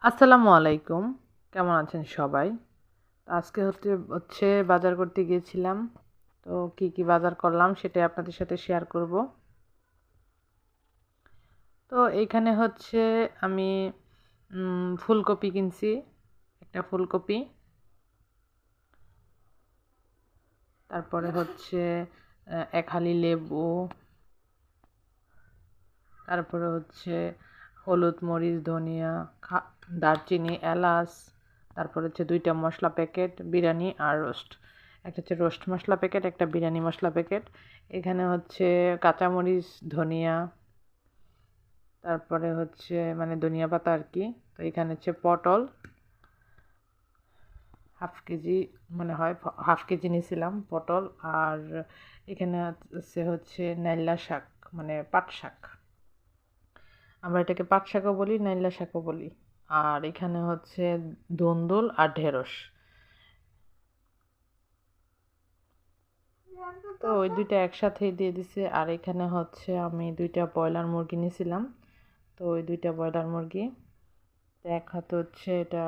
আসসালামু আলাইকুম। কেমন আছেন সবাই? আজকে হচ্ছে বাজার করতে গিয়েছিলাম। তো কি বাজার করলাম সেটাই আপনাদের সাথে শেয়ার করব। তো এইখানে হচ্ছে আমি ফুলকপি কিনছি, একটা ফুলকপি। তারপরে হচ্ছে ১ হালি লেবু, তারপরে হচ্ছে হলুদ, মরিচ, ধনিয়া, দারচিনি, এলাচ, তারপরে হচ্ছে ২ টা মসলা প্যাকেট, বিরিয়ানি আর রোস্ট। একটা হচ্ছে রোস্ট মসলা প্যাকেট, একটা বিরিয়ানি মসলা প্যাকেট। এখানে হচ্ছে কাঁচামরিচ, ধনিয়া, তারপরে হচ্ছে মানে ধনিয়া পাতা আর কি। তো এখানে হচ্ছে পটল হাফ কেজি, মনে হয় হাফ কেজি নিয়েছিলাম পটল। আর এখানে হচ্ছে নাইলা শাক, মানে পাট শাক। আমরা এটাকে পাট শাকও বলি, নাইলা শাকও বলি। আর এখানে হচ্ছে ধুন্দুল আর ঢেঁড়স। তো ওই ২টা একসাথেই দিয়ে দিছে। আর এখানে হচ্ছে আমি ২টা ব্রয়লার মুরগি নিয়েছিলাম। তো ওই ২টা ব্রয়লার মুরগি, তো এক হাতে হচ্ছে এটা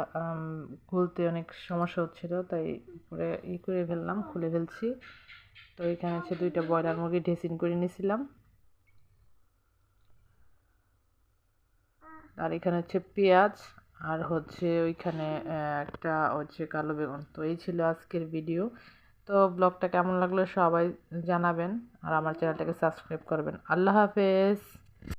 খুলতে অনেক সমস্যা হচ্ছিল, তাই করে করে ফেললাম, খুলে ফেলছি। তো এখানে হচ্ছে ২টা ব্রয়লার মুরগি ড্রেসিং করে নিয়েছিলাম। আর এখানে হচ্ছে পেঁয়াজ, আর হচ্ছে ওইখানে একটা হচ্ছে কালো বেগুন। তো এই ছিল আজকের ভিডিও। তো ব্লগটা কেমন লাগলো সবাই জানাবেন, আর আমার চ্যানেলটাকে সাবস্ক্রাইব করবেন। আল্লাহ হাফেজ।